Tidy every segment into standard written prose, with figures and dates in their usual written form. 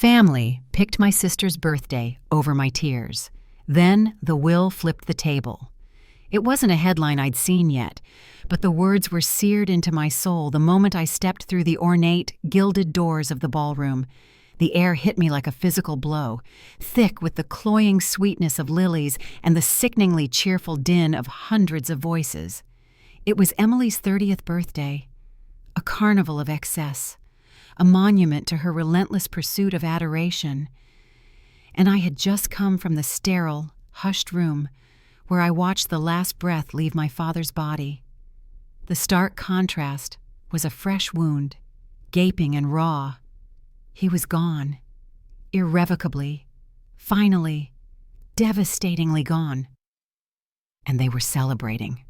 Family picked my sister's birthday over my tears. Then the will flipped the table. It wasn't a headline I'd seen yet, but the words were seared into my soul the moment I stepped through the ornate, gilded doors of the ballroom. The air hit me like a physical blow, thick with the cloying sweetness of lilies and the sickeningly cheerful din of hundreds of voices. It was Emily's 30th birthday, a carnival of excess, a monument to her relentless pursuit of adoration. And I had just come from the sterile, hushed room where I watched the last breath leave my father's body. The stark contrast was a fresh wound, gaping and raw. He was gone, irrevocably, finally, devastatingly gone. And they were celebrating.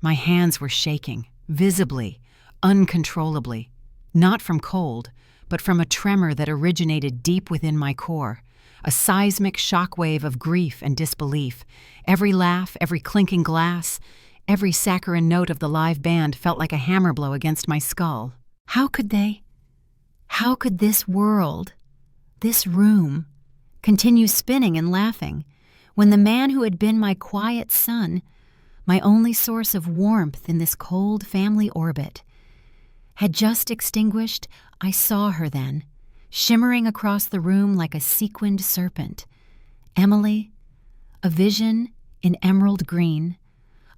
My hands were shaking, visibly, uncontrollably, not from cold, but from a tremor that originated deep within my core, a seismic shockwave of grief and disbelief. Every laugh, every clinking glass, every saccharine note of the live band felt like a hammer blow against my skull. How could this world, this room, continue spinning and laughing when the man who had been my quiet son, my only source of warmth in this cold family orbit, had just extinguished? I saw her then, shimmering across the room like a sequined serpent. Emily, a vision in emerald green,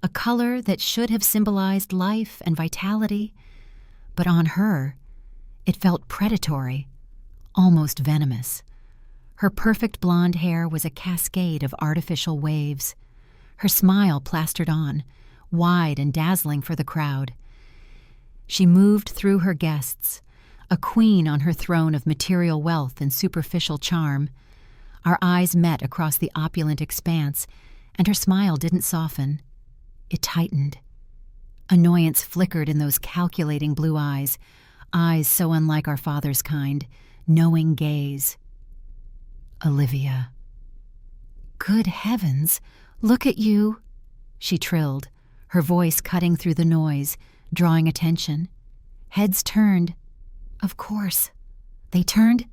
a color that should have symbolized life and vitality, but on her, it felt predatory, almost venomous. Her perfect blonde hair was a cascade of artificial waves, her smile plastered on, wide and dazzling for the crowd. She moved through her guests, a queen on her throne of material wealth and superficial charm. Our eyes met across the opulent expanse, and her smile didn't soften. It tightened. Annoyance flickered in those calculating blue eyes so unlike our father's kind, knowing gaze. Olivia. Good heavens, look at you, she trilled, her voice cutting through the noise, drawing attention. Heads turned. Of course. They turned?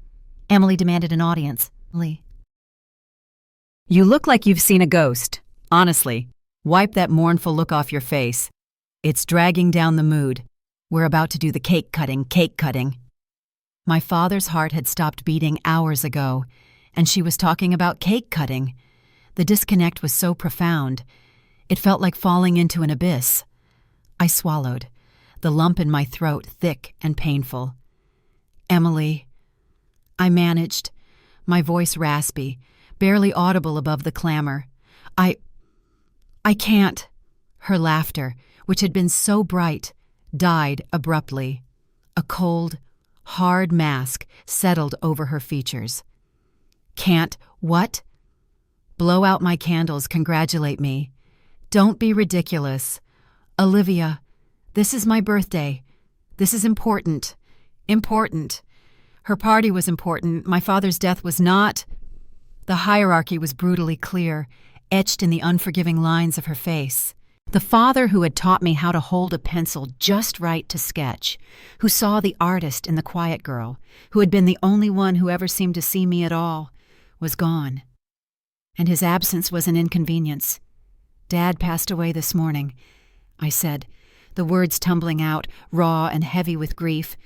Emily demanded an audience. You look like you've seen a ghost. Honestly, wipe that mournful look off your face. It's dragging down the mood. We're about to do the cake cutting. My father's heart had stopped beating hours ago, and she was talking about cake cutting. The disconnect was so profound. It felt like falling into an abyss. I swallowed, the lump in my throat thick and painful. Emily. I managed, my voice raspy, barely audible above the clamor. I can't. Her laughter, which had been so bright, died abruptly. A cold, hard mask settled over her features. Can't what? Blow out my candles, congratulate me. Don't be ridiculous. Olivia, this is my birthday. This is important. Important. Her party was important. My father's death was not. The hierarchy was brutally clear, etched in the unforgiving lines of her face. The father who had taught me how to hold a pencil just right to sketch, who saw the artist in the quiet girl, who had been the only one who ever seemed to see me at all, was gone. And his absence was an inconvenience. Dad passed away this morning, I said, the words tumbling out, raw and heavy with grief.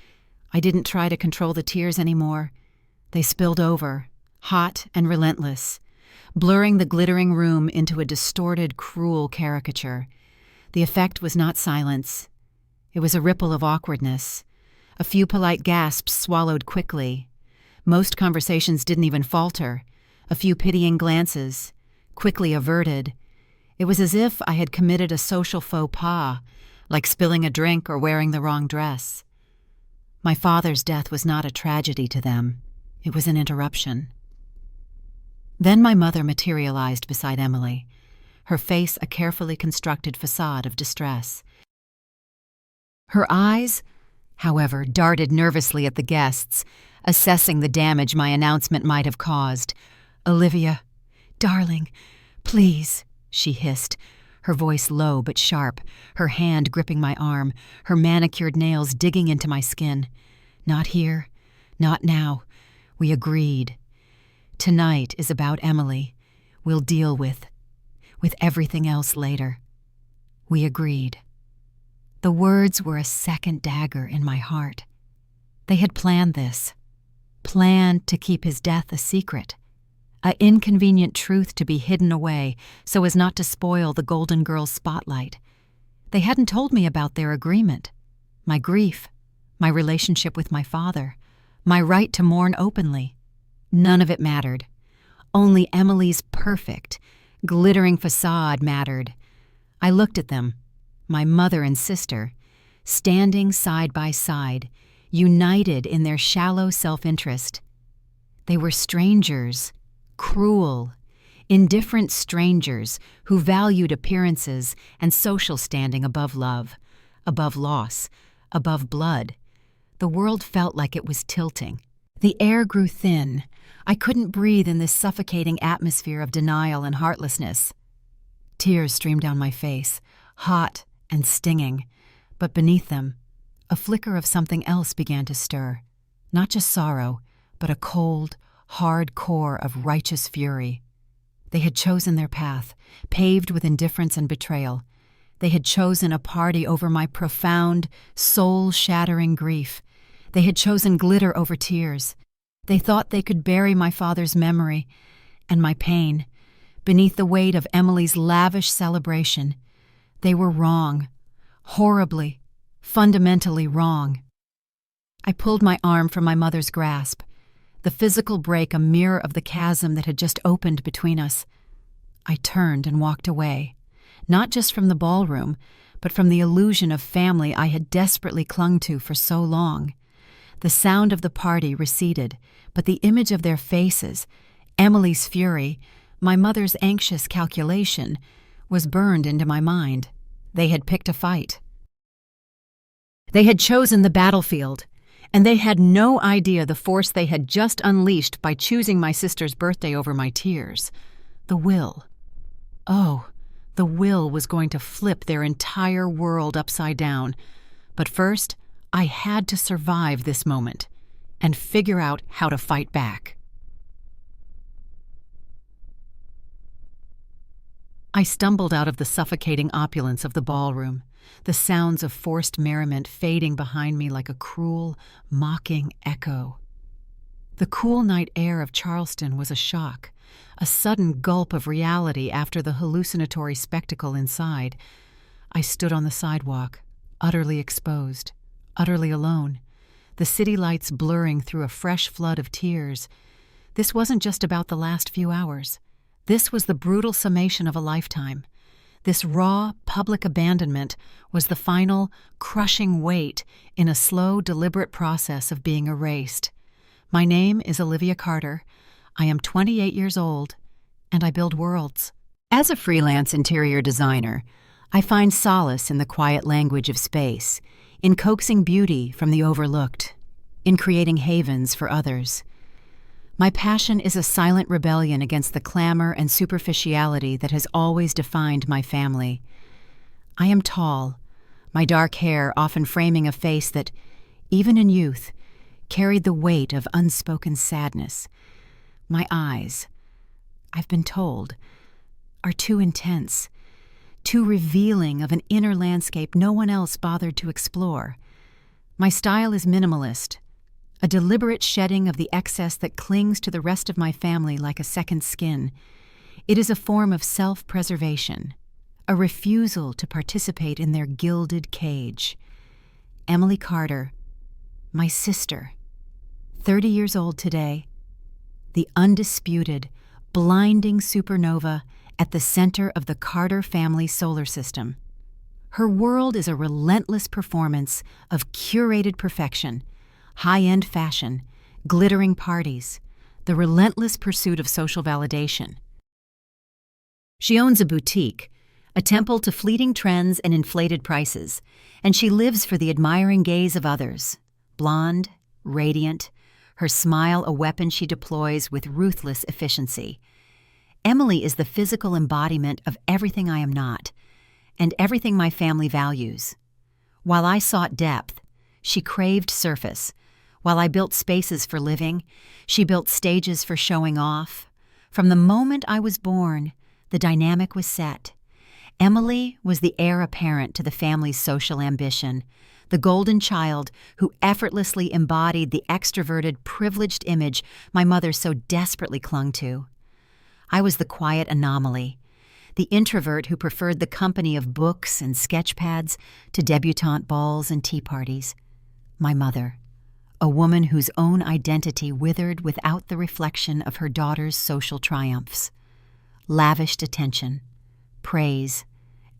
I didn't try to control the tears anymore. They spilled over, hot and relentless, blurring the glittering room into a distorted, cruel caricature. The effect was not silence. It was a ripple of awkwardness. A few polite gasps swallowed quickly. Most conversations didn't even falter. A few pitying glances, quickly averted. It was as if I had committed a social faux pas, like spilling a drink or wearing the wrong dress. My father's death was not a tragedy to them. It was an interruption. Then my mother materialized beside Emily, her face a carefully constructed facade of distress. Her eyes, however, darted nervously at the guests, assessing the damage my announcement might have caused. Olivia, darling, please, she hissed, her voice low but sharp, her hand gripping my arm, her manicured nails digging into my skin. Not here, not now. We agreed. Tonight is about Emily. We'll deal with everything else later. We agreed. The words were a second dagger in my heart. They had planned this. Planned to keep his death a secret. An inconvenient truth to be hidden away so as not to spoil the Golden Girls' spotlight. They hadn't told me about their agreement, my grief, my relationship with my father, my right to mourn openly. None of it mattered. Only Emily's perfect, glittering facade mattered. I looked at them, my mother and sister, standing side by side, united in their shallow self-interest. They were strangers, cruel, indifferent strangers who valued appearances and social standing above love, above loss, above blood. The world felt like it was tilting. The air grew thin. I couldn't breathe in this suffocating atmosphere of denial and heartlessness. Tears streamed down my face, hot and stinging, but beneath them, a flicker of something else began to stir. Not just sorrow, but a cold, hard core of righteous fury. They had chosen their path, paved with indifference and betrayal. They had chosen a party over my profound, soul-shattering grief. They had chosen glitter over tears. They thought they could bury my father's memory and my pain beneath the weight of Emily's lavish celebration. They were wrong, horribly, fundamentally wrong. I pulled my arm from my mother's grasp, the physical break a mirror of the chasm that had just opened between us. I turned and walked away, not just from the ballroom, but from the illusion of family I had desperately clung to for so long. The sound of the party receded, but the image of their faces, Emily's fury, my mother's anxious calculation, was burned into my mind. They had picked a fight. They had chosen the battlefield, and they had no idea the force they had just unleashed by choosing my sister's birthday over my tears. The will. Oh, the will was going to flip their entire world upside down. But first, I had to survive this moment and figure out how to fight back. I stumbled out of the suffocating opulence of the ballroom, the sounds of forced merriment fading behind me like a cruel, mocking echo. The cool night air of Charleston was a shock, a sudden gulp of reality after the hallucinatory spectacle inside. I stood on the sidewalk, utterly exposed, utterly alone, the city lights blurring through a fresh flood of tears. This wasn't just about the last few hours. This was the brutal summation of a lifetime. This raw, public abandonment was the final, crushing weight in a slow, deliberate process of being erased. My name is Olivia Carter. I am 28 years old, and I build worlds. As a freelance interior designer, I find solace in the quiet language of space, in coaxing beauty from the overlooked, in creating havens for others. My passion is a silent rebellion against the clamor and superficiality that has always defined my family. I am tall, my dark hair often framing a face that, even in youth, carried the weight of unspoken sadness. My eyes, I've been told, are too intense, too revealing of an inner landscape no one else bothered to explore. My style is minimalist, a deliberate shedding of the excess that clings to the rest of my family like a second skin. It is a form of self-preservation, a refusal to participate in their gilded cage. Emily Carter, my sister, 30 years old today, the undisputed, blinding supernova at the center of the Carter family solar system. Her world is a relentless performance of curated perfection, high-end fashion, glittering parties, the relentless pursuit of social validation. She owns a boutique, a temple to fleeting trends and inflated prices, and she lives for the admiring gaze of others. Blonde, radiant, her smile a weapon she deploys with ruthless efficiency. Emily is the physical embodiment of everything I am not, and everything my family values. While I sought depth, she craved surface. While I built spaces for living, she built stages for showing off. From the moment I was born, the dynamic was set. Emily was the heir apparent to the family's social ambition, the golden child who effortlessly embodied the extroverted, privileged image my mother so desperately clung to. I was the quiet anomaly, the introvert who preferred the company of books and sketchpads to debutante balls and tea parties. My mother, a woman whose own identity withered without the reflection of her daughter's social triumphs, lavished attention, praise,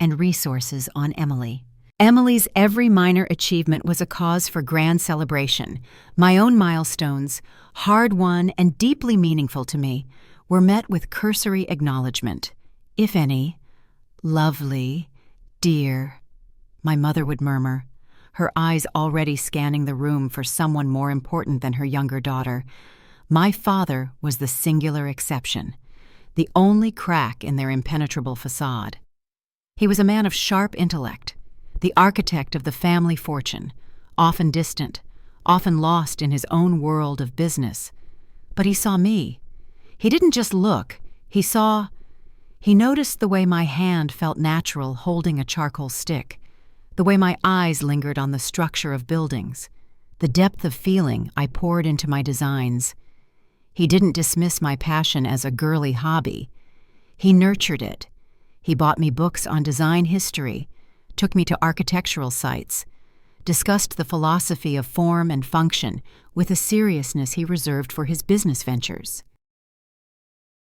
and resources on Emily. Emily's every minor achievement was a cause for grand celebration. My own milestones, hard-won and deeply meaningful to me, were met with cursory acknowledgement, if any. "Lovely, dear," my mother would murmur, her eyes already scanning the room for someone more important than her younger daughter. My father was the singular exception, the only crack in their impenetrable facade. He was a man of sharp intellect, the architect of the family fortune, often distant, often lost in his own world of business. But he saw me. He didn't just look, he noticed the way my hand felt natural holding a charcoal stick, the way my eyes lingered on the structure of buildings, the depth of feeling I poured into my designs. He didn't dismiss my passion as a girly hobby. He nurtured it. He bought me books on design history, took me to architectural sites, discussed the philosophy of form and function with a seriousness he reserved for his business ventures.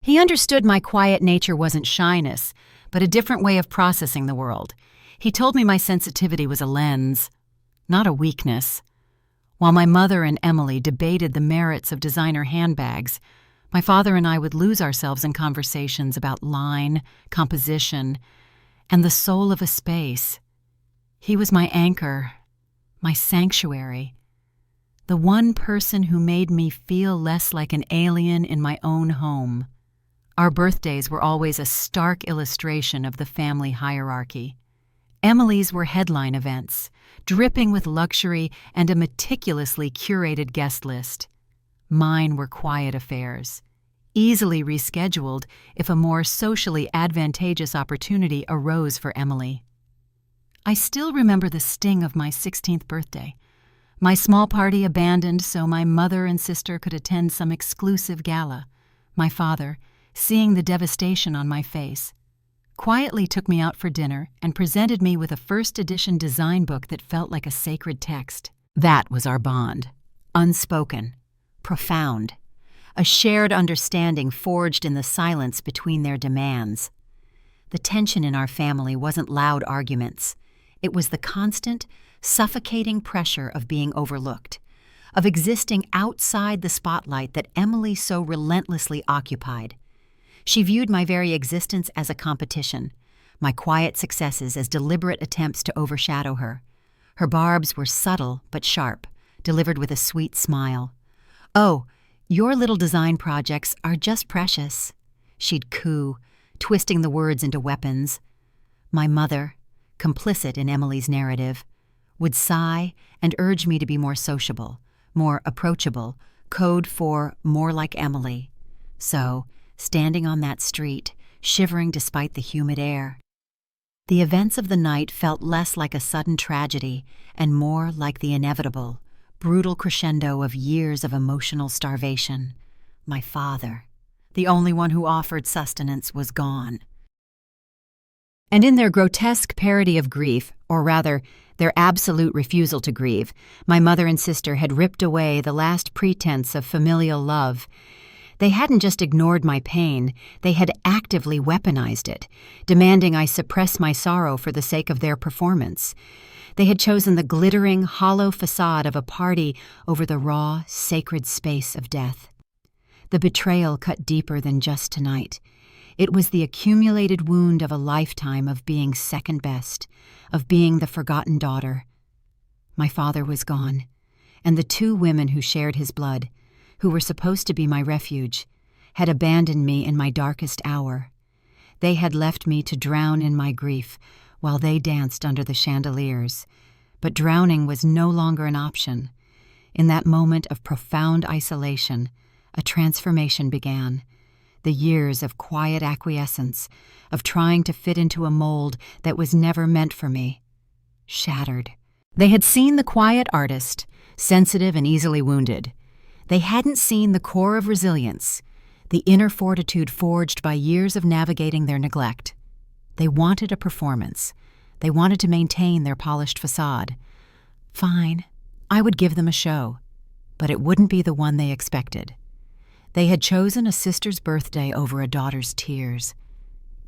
He understood my quiet nature wasn't shyness, but a different way of processing the world. He told me my sensitivity was a lens, not a weakness. While my mother and Emily debated the merits of designer handbags, my father and I would lose ourselves in conversations about line, composition, and the soul of a space. He was my anchor, my sanctuary, the one person who made me feel less like an alien in my own home. Our birthdays were always a stark illustration of the family hierarchy. Emily's were headline events, dripping with luxury and a meticulously curated guest list. Mine were quiet affairs, easily rescheduled if a more socially advantageous opportunity arose for Emily. I still remember the sting of my 16th birthday. My small party abandoned so my mother and sister could attend some exclusive gala. My father, seeing the devastation on my face, quietly took me out for dinner and presented me with a first-edition design book that felt like a sacred text. That was our bond. Unspoken, profound, a shared understanding forged in the silence between their demands. The tension in our family wasn't loud arguments. It was the constant, suffocating pressure of being overlooked, of existing outside the spotlight that Emily so relentlessly occupied. She viewed my very existence as a competition, my quiet successes as deliberate attempts to overshadow her. Her barbs were subtle but sharp, delivered with a sweet smile. "Oh, your little design projects are just precious," she'd coo, twisting the words into weapons. My mother, complicit in Emily's narrative, would sigh and urge me to be more sociable, more approachable, code for more like Emily. So, standing on that street, shivering despite the humid air, the events of the night felt less like a sudden tragedy and more like the inevitable, brutal crescendo of years of emotional starvation. My father, the only one who offered sustenance, was gone. And in their grotesque parody of grief, or rather, their absolute refusal to grieve, my mother and sister had ripped away the last pretense of familial love. They hadn't just ignored my pain, they had actively weaponized it, demanding I suppress my sorrow for the sake of their performance. They had chosen the glittering, hollow facade of a party over the raw, sacred space of death. The betrayal cut deeper than just tonight. It was the accumulated wound of a lifetime of being second best, of being the forgotten daughter. My father was gone, and the two women who shared his blood, who were supposed to be my refuge, had abandoned me in my darkest hour. They had left me to drown in my grief while they danced under the chandeliers. But drowning was no longer an option. In that moment of profound isolation, a transformation began. The years of quiet acquiescence, of trying to fit into a mold that was never meant for me, shattered. They had seen the quiet artist, sensitive and easily wounded. They hadn't seen the core of resilience, the inner fortitude forged by years of navigating their neglect. They wanted a performance. They wanted to maintain their polished facade. Fine, I would give them a show, but it wouldn't be the one they expected. They had chosen a sister's birthday over a daughter's tears,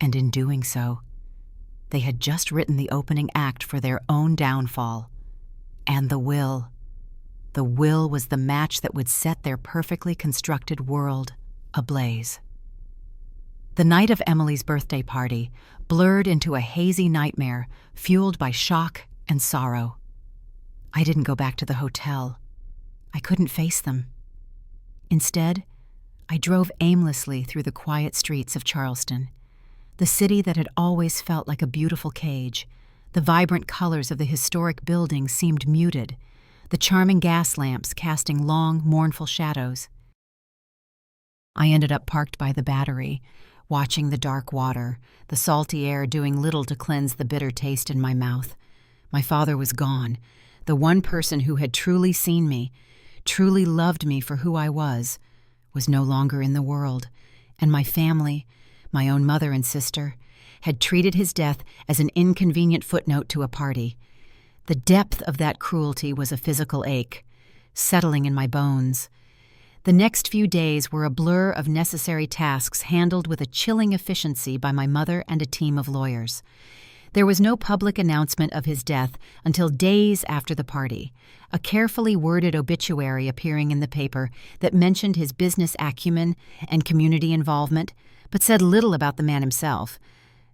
and in doing so, they had just written the opening act for their own downfall. And the will. The will was the match that would set their perfectly constructed world ablaze. The night of Emily's birthday party blurred into a hazy nightmare fueled by shock and sorrow. I didn't go back to the hotel. I couldn't face them. Instead, I drove aimlessly through the quiet streets of Charleston, the city that had always felt like a beautiful cage. The vibrant colors of the historic buildings seemed muted, the charming gas lamps casting long, mournful shadows. I ended up parked by the Battery, watching the dark water, the salty air doing little to cleanse the bitter taste in my mouth. My father was gone, the one person who had truly seen me, truly loved me for who I was no longer in the world, and my family, my own mother and sister, had treated his death as an inconvenient footnote to a party. The depth of that cruelty was a physical ache, settling in my bones. The next few days were a blur of necessary tasks handled with a chilling efficiency by my mother and a team of lawyers. There was no public announcement of his death until days after the party, a carefully worded obituary appearing in the paper that mentioned his business acumen and community involvement, but said little about the man himself.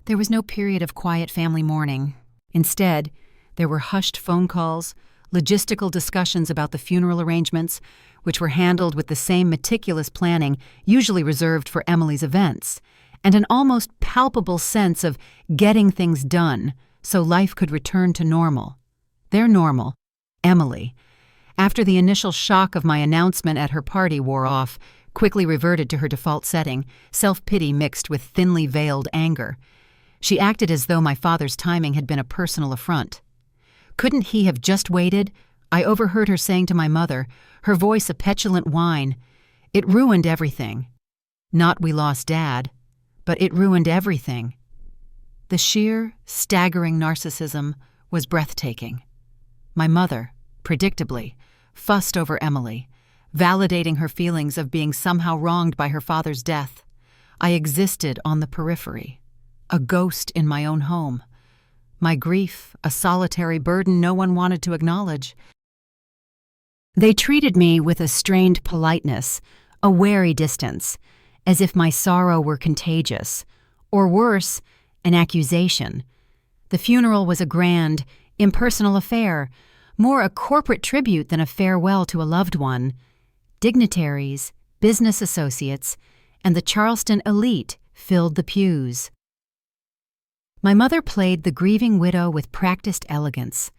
There was no period of quiet family mourning. Instead, there were hushed phone calls, logistical discussions about the funeral arrangements, which were handled with the same meticulous planning usually reserved for Emily's events, and an almost palpable sense of getting things done so life could return to normal. Their normal, Emily, after the initial shock of my announcement at her party wore off, quickly reverted to her default setting, self-pity mixed with thinly veiled anger. She acted as though my father's timing had been a personal affront. Couldn't he have just waited? I overheard her saying to my mother, her voice a petulant whine. It ruined everything. Not we lost Dad, but it ruined everything. The sheer, staggering narcissism was breathtaking. My mother, predictably, fussed over Emily, validating her feelings of being somehow wronged by her father's death. I existed on the periphery, a ghost in my own home. My grief, a solitary burden no one wanted to acknowledge. They treated me with a strained politeness, a wary distance, as if my sorrow were contagious, or worse, an accusation. The funeral was a grand, impersonal affair, more a corporate tribute than a farewell to a loved one. Dignitaries, business associates, and the Charleston elite filled the pews. My mother played the grieving widow with practiced elegance,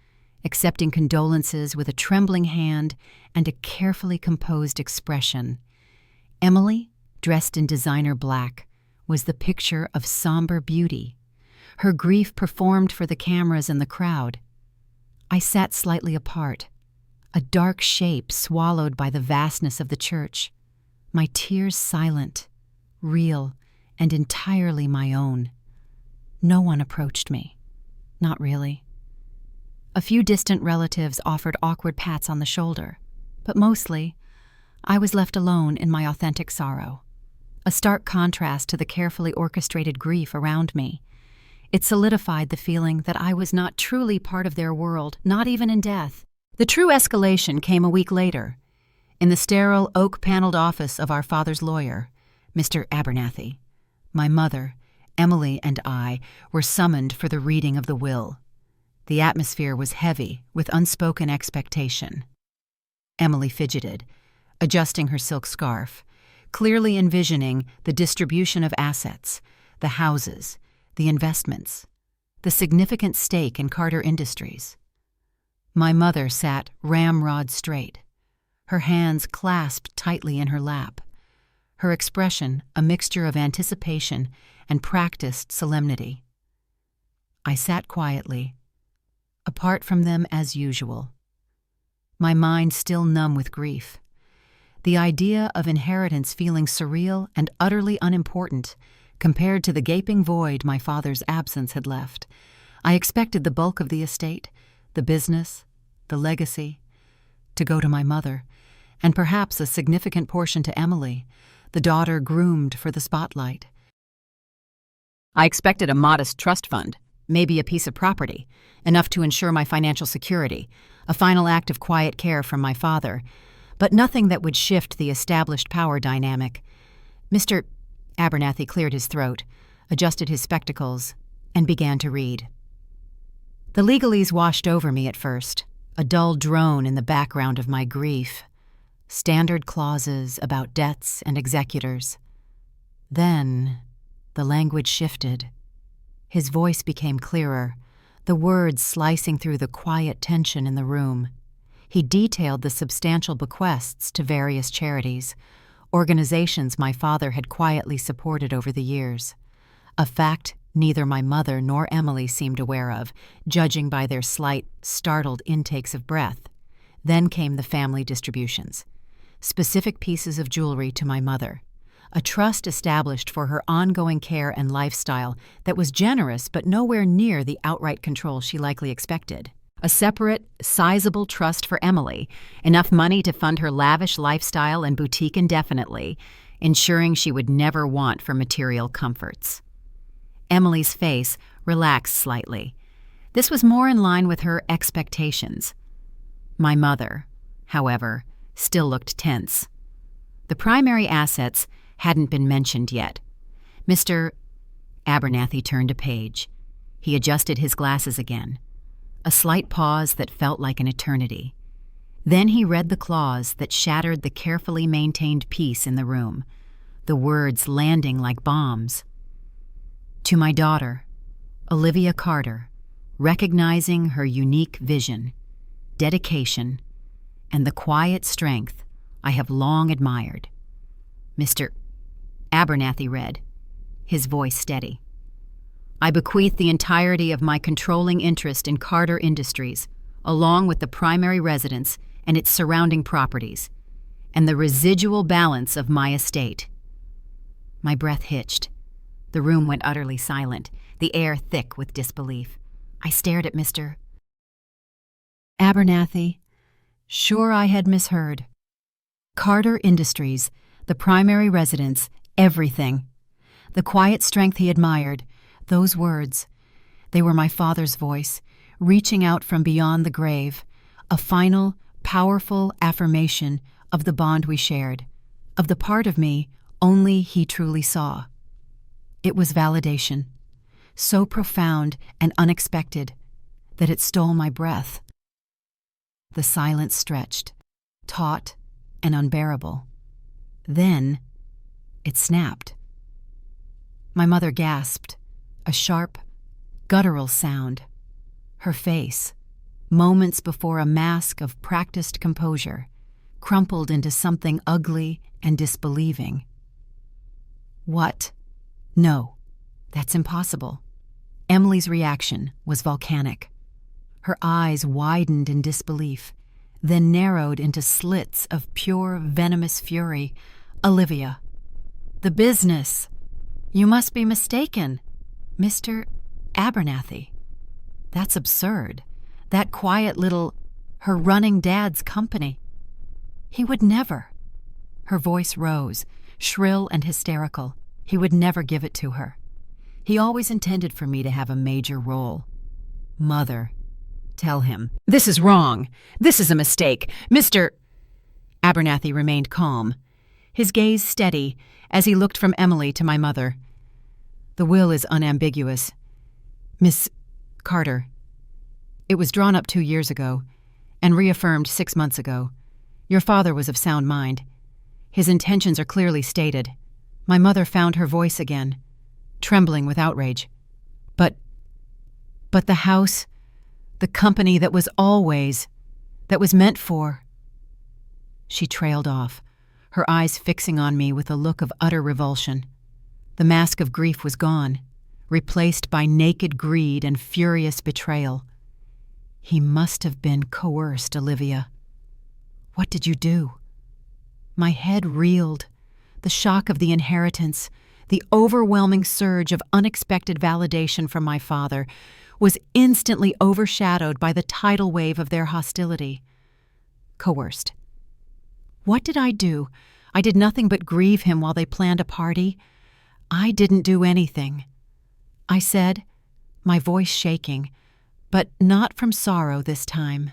accepting condolences with a trembling hand and a carefully composed expression. Emily, dressed in designer black, was the picture of somber beauty. Her grief performed for the cameras and the crowd. I sat slightly apart, a dark shape swallowed by the vastness of the church, my tears silent, real, and entirely my own. No one approached me. Not really. A few distant relatives offered awkward pats on the shoulder, but mostly, I was left alone in my authentic sorrow, a stark contrast to the carefully orchestrated grief around me. It solidified the feeling that I was not truly part of their world, not even in death. The true escalation came a week later, in the sterile oak-paneled office of our father's lawyer, Mr. Abernathy. My mother, Emily, and I were summoned for the reading of the will. The atmosphere was heavy with unspoken expectation. Emily fidgeted, adjusting her silk scarf, clearly envisioning the distribution of assets, the houses, the investments, the significant stake in Carter Industries. My mother sat ramrod straight, her hands clasped tightly in her lap. Her expression a mixture of anticipation and practiced solemnity. I sat quietly, apart from them as usual, my mind still numb with grief. The idea of inheritance feeling surreal and utterly unimportant compared to the gaping void my father's absence had left. I expected the bulk of the estate, the business, the legacy, to go to my mother, and perhaps a significant portion to Emily, the daughter groomed for the spotlight. I expected a modest trust fund, maybe a piece of property, enough to ensure my financial security, a final act of quiet care from my father, but nothing that would shift the established power dynamic. Mr. Abernathy cleared his throat, adjusted his spectacles, and began to read. The legalese washed over me at first, a dull drone in the background of my grief. Standard clauses about debts and executors. Then the language shifted. His voice became clearer, the words slicing through the quiet tension in the room. He detailed the substantial bequests to various charities, organizations my father had quietly supported over the years, a fact neither my mother nor Emily seemed aware of, judging by their slight, startled intakes of breath. Then came the family distributions. Specific pieces of jewelry to my mother, a trust established for her ongoing care and lifestyle that was generous but nowhere near the outright control she likely expected. A separate, sizable trust for Emily, enough money to fund her lavish lifestyle and boutique indefinitely, ensuring she would never want for material comforts. Emily's face relaxed slightly. This was more in line with her expectations. My mother, however, still looked tense. The primary assets hadn't been mentioned yet. Mr. Abernathy turned a page. He adjusted his glasses again. A slight pause that felt like an eternity. Then he read the clause that shattered the carefully maintained peace in the room, the words landing like bombs. To my daughter, Olivia Carter, recognizing her unique vision, dedication, and the quiet strength I have long admired. Mr. Abernathy read, his voice steady. I bequeath the entirety of my controlling interest in Carter Industries, along with the primary residence and its surrounding properties, and the residual balance of my estate. My breath hitched. The room went utterly silent, the air thick with disbelief. I stared at Mr. Abernathy. Sure I had misheard. Carter Industries, the primary residence, everything. The quiet strength he admired, those words. They were my father's voice, reaching out from beyond the grave, a final, powerful affirmation of the bond we shared, of the part of me only he truly saw. It was validation, so profound and unexpected that it stole my breath. The silence stretched, taut and unbearable. Then it snapped. My mother gasped, a sharp, guttural sound. Her face, moments before a mask of practiced composure, crumpled into something ugly and disbelieving. What? No, that's impossible. Emily's reaction was volcanic. Her eyes widened in disbelief, then narrowed into slits of pure, venomous fury. Olivia. The business. You must be mistaken. Mr. Abernathy. That's absurd. That quiet little, her running dad's company. He would never. Her voice rose, shrill and hysterical. He would never give it to her. He always intended for me to have a major role. Mother. Tell him. This is wrong. This is a mistake. Mr. Abernathy remained calm, his gaze steady as he looked from Emily to my mother. The will is unambiguous. Miss Carter. It was drawn up 2 years ago and reaffirmed 6 months ago. Your father was of sound mind. His intentions are clearly stated. My mother found her voice again, trembling with outrage. But the house, the company that was meant for. She trailed off, her eyes fixing on me with a look of utter revulsion. The mask of grief was gone, replaced by naked greed and furious betrayal. He must have been coerced, Olivia. What did you do? My head reeled. The shock of the inheritance, the overwhelming surge of unexpected validation from my father, was instantly overshadowed by the tidal wave of their hostility. Coerced. What did I do? I did nothing but grieve him while they planned a party. I didn't do anything. I said, my voice shaking, but not from sorrow this time.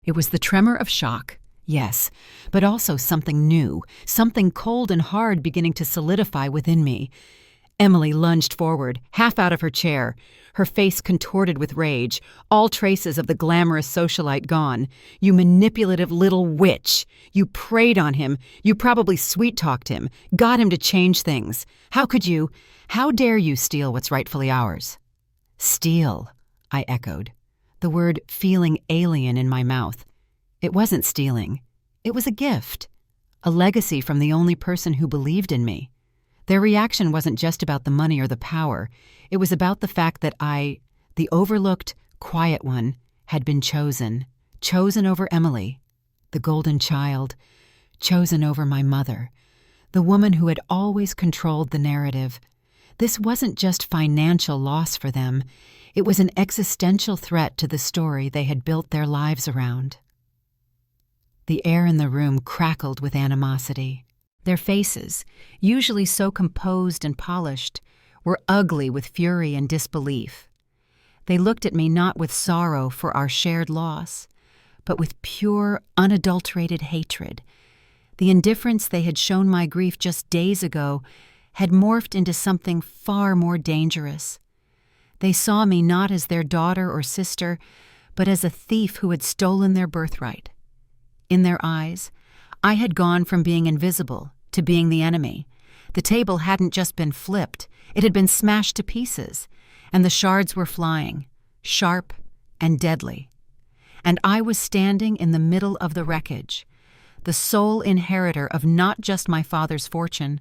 It was the tremor of shock, yes, but also something new, something cold and hard beginning to solidify within me. Emily lunged forward, half out of her chair, her face contorted with rage, all traces of the glamorous socialite gone. You manipulative little witch! You preyed on him. You probably sweet-talked him, got him to change things. How could you? How dare you steal what's rightfully ours? Steal, I echoed, the word feeling alien in my mouth. It wasn't stealing. It was a gift, a legacy from the only person who believed in me. Their reaction wasn't just about the money or the power. It was about the fact that I, the overlooked, quiet one, had been chosen over Emily, the golden child, chosen over my mother, the woman who had always controlled the narrative. This wasn't just financial loss for them. It was an existential threat to the story they had built their lives around. The air in the room crackled with animosity. Their faces, usually so composed and polished, were ugly with fury and disbelief. They looked at me not with sorrow for our shared loss, but with pure, unadulterated hatred. The indifference they had shown my grief just days ago had morphed into something far more dangerous. They saw me not as their daughter or sister, but as a thief who had stolen their birthright. In their eyes, I had gone from being invisible to being the enemy. The table hadn't just been flipped, it had been smashed to pieces, and the shards were flying, sharp and deadly. And I was standing in the middle of the wreckage, the sole inheritor of not just my father's fortune,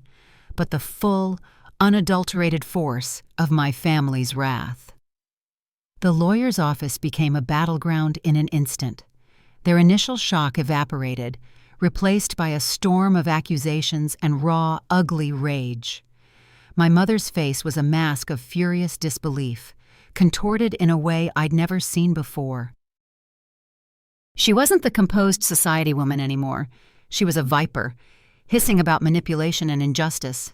but the full, unadulterated force of my family's wrath. The lawyer's office became a battleground in an instant. Their initial shock evaporated, replaced by a storm of accusations and raw, ugly rage. My mother's face was a mask of furious disbelief, contorted in a way I'd never seen before. She wasn't the composed society woman anymore. She was a viper, hissing about manipulation and injustice.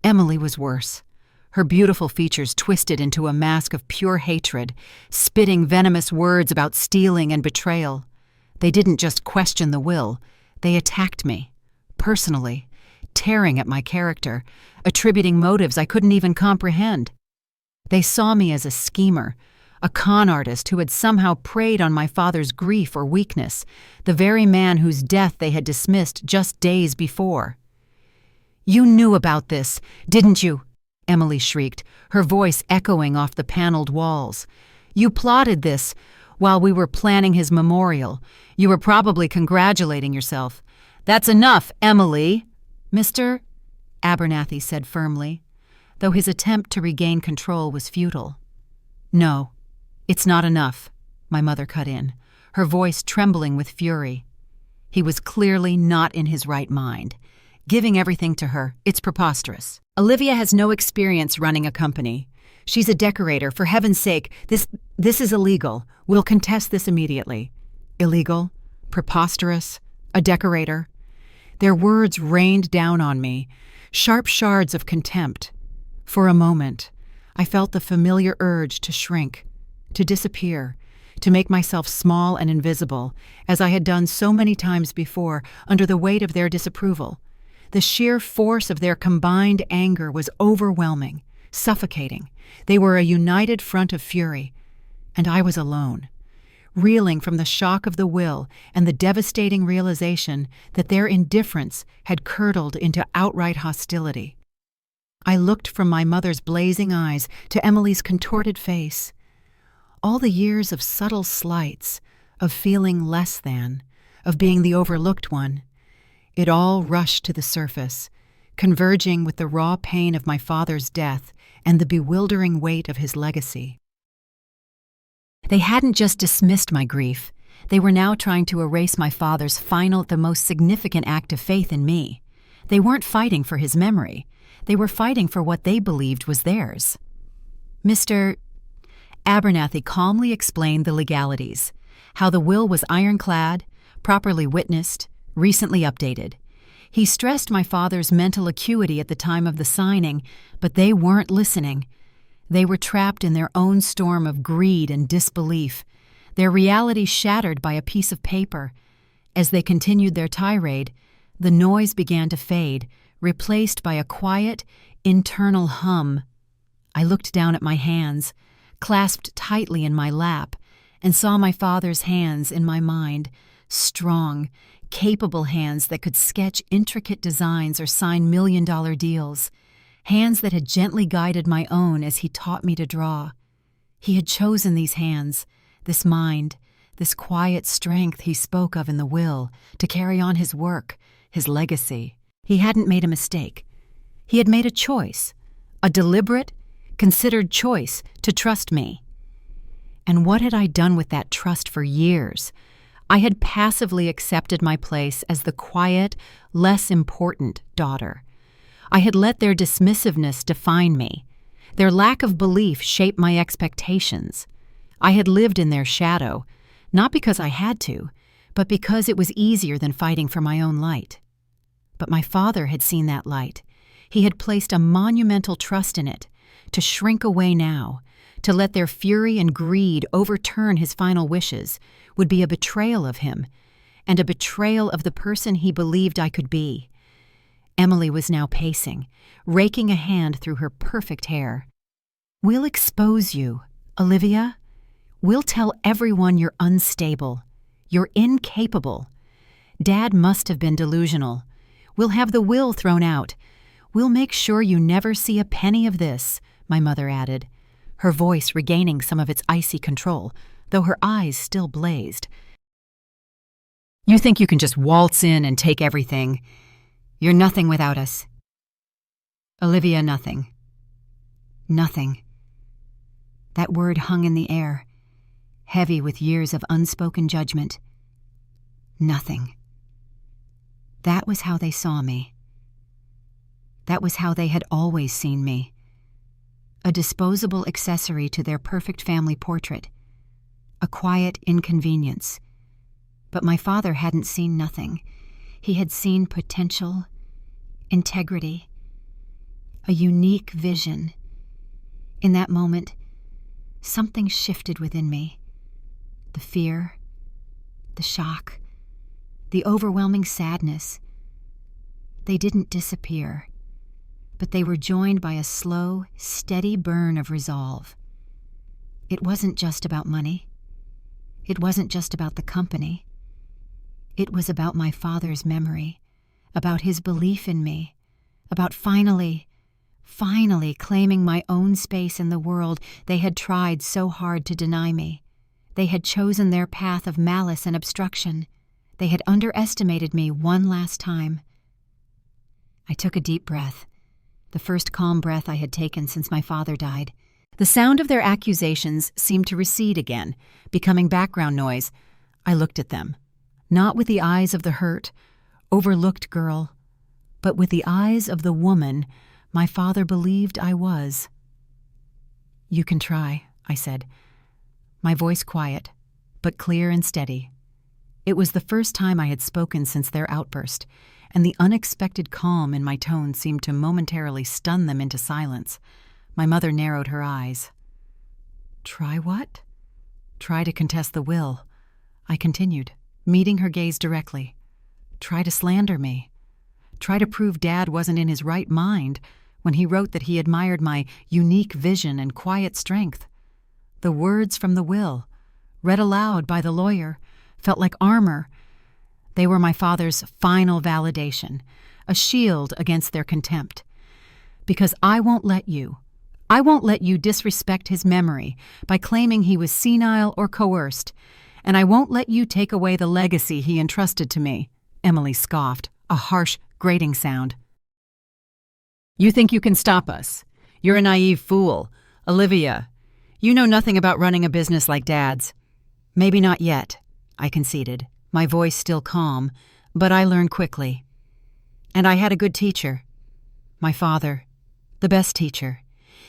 Emily was worse. Her beautiful features twisted into a mask of pure hatred, spitting venomous words about stealing and betrayal. They didn't just question the will. They attacked me, personally, tearing at my character, attributing motives I couldn't even comprehend. They saw me as a schemer, a con artist who had somehow preyed on my father's grief or weakness, the very man whose death they had dismissed just days before. "You knew about this, didn't you?" Emily shrieked, her voice echoing off the paneled walls. "You plotted this while we were planning his memorial. You were probably congratulating yourself." "That's enough, Emily!" "Mr. Abernathy said firmly, though his attempt to regain control was futile. "No, it's not enough," my mother cut in, her voice trembling with fury. He was clearly not in his right mind. Giving everything to her, it's preposterous. Olivia has no experience running a company. She's a decorator, for heaven's sake. This is illegal. We'll contest this immediately. Illegal? Preposterous? A decorator? Their words rained down on me, sharp shards of contempt. For a moment, I felt the familiar urge to shrink, to disappear, to make myself small and invisible, as I had done so many times before, under the weight of their disapproval. The sheer force of their combined anger was overwhelming, suffocating. They were a united front of fury, and I was alone, reeling from the shock of the will and the devastating realization that their indifference had curdled into outright hostility. I looked from my mother's blazing eyes to Emily's contorted face. All the years of subtle slights, of feeling less than, of being the overlooked one. It all rushed to the surface, converging with the raw pain of my father's death and the bewildering weight of his legacy. They hadn't just dismissed my grief. They were now trying to erase my father's final, the most significant act of faith in me. They weren't fighting for his memory. They were fighting for what they believed was theirs. Mr. Abernathy calmly explained the legalities, how the will was ironclad, properly witnessed, recently updated. He stressed my father's mental acuity at the time of the signing, but they weren't listening. They were trapped in their own storm of greed and disbelief, their reality shattered by a piece of paper. As they continued their tirade, the noise began to fade, replaced by a quiet, internal hum. I looked down at my hands, clasped tightly in my lap, and saw my father's hands in my mind, strong, capable hands that could sketch intricate designs or sign million-dollar deals, hands that had gently guided my own as he taught me to draw. He had chosen these hands, this mind, this quiet strength he spoke of in the will, to carry on his work, his legacy. He hadn't made a mistake. He had made a choice, a deliberate, considered choice to trust me. And what had I done with that trust for years? I had passively accepted my place as the quiet, less important daughter. I had let their dismissiveness define me. Their lack of belief shape my expectations. I had lived in their shadow, not because I had to, but because it was easier than fighting for my own light. But my father had seen that light. He had placed a monumental trust in it. To shrink away now, to let their fury and greed overturn his final wishes, would be a betrayal of him, and a betrayal of the person he believed I could be. Emily was now pacing, raking a hand through her perfect hair. "We'll expose you, Olivia. We'll tell everyone you're unstable. You're incapable. Dad must have been delusional. We'll have the will thrown out. We'll make sure you never see a penny of this," my mother added, her voice regaining some of its icy control, though her eyes still blazed. "You think you can just waltz in and take everything? You're nothing without us." Olivia, nothing. Nothing. That word hung in the air, heavy with years of unspoken judgment. Nothing. That was how they saw me. That was how they had always seen me. A disposable accessory to their perfect family portrait. A quiet inconvenience. But my father hadn't seen nothing. He had seen potential, integrity, a unique vision. In that moment, something shifted within me. The fear, the shock, the overwhelming sadness. They didn't disappear, but they were joined by a slow, steady burn of resolve. It wasn't just about money. It wasn't just about the company. It was about my father's memory, about his belief in me, about finally claiming my own space in the world they had tried so hard to deny me. They had chosen their path of malice and obstruction. They had underestimated me one last time. I took a deep breath, the first calm breath I had taken since my father died. The sound of their accusations seemed to recede again, becoming background noise. I looked at them, not with the eyes of the hurt, overlooked girl, but with the eyes of the woman my father believed I was. "You can try," I said, my voice quiet, but clear and steady. It was the first time I had spoken since their outburst, and the unexpected calm in my tone seemed to momentarily stun them into silence. My mother narrowed her eyes. "Try what?" "Try to contest the will," I continued, meeting her gaze directly. "Try to slander me. Try to prove Dad wasn't in his right mind when he wrote that he admired my unique vision and quiet strength. The words from the will, read aloud by the lawyer, felt like armor. They were my father's final validation, a shield against their contempt. Because I won't let you disrespect his memory by claiming he was senile or coerced, and I won't let you take away the legacy he entrusted to me," Emily scoffed, a harsh, grating sound. "You think you can stop us? You're a naive fool. Olivia, you know nothing about running a business like Dad's." "Maybe not yet," I conceded, my voice still calm, but I learned quickly. And I had a good teacher. My father. The best teacher.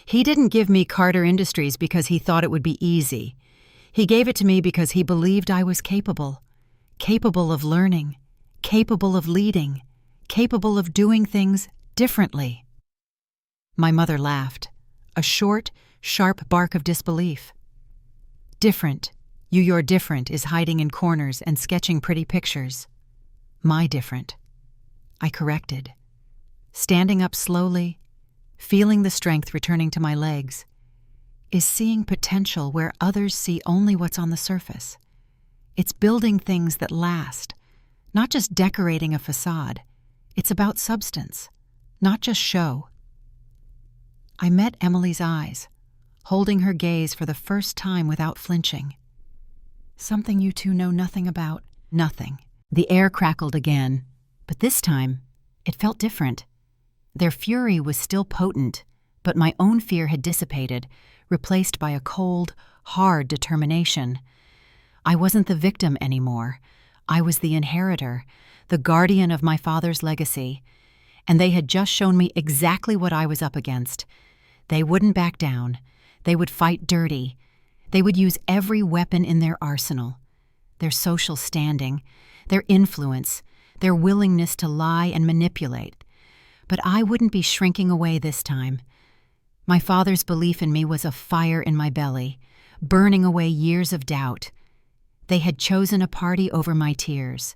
He didn't give me Carter Industries because he thought it would be easy. He gave it to me because he believed I was capable. Capable of learning. Capable of leading. Capable of doing things differently. My mother laughed. A short, sharp bark of disbelief. "Different. You're different is hiding in corners and sketching pretty pictures. My different." I corrected. Standing up slowly, feeling the strength returning to my legs, is seeing potential where others see only what's on the surface. It's building things that last, not just decorating a facade. It's about substance, not just show. I met Emily's eyes, holding her gaze for the first time without flinching. "Something you two know nothing about." "Nothing." The air crackled again, but this time it felt different. Their fury was still potent, but my own fear had dissipated, replaced by a cold, hard determination. I wasn't the victim anymore. I was the inheritor, the guardian of my father's legacy, and they had just shown me exactly what I was up against. They wouldn't back down. They would fight dirty. They would use every weapon in their arsenal. Their social standing, their influence, their willingness to lie and manipulate. But I wouldn't be shrinking away this time. My father's belief in me was a fire in my belly, burning away years of doubt. They had chosen a party over my tears.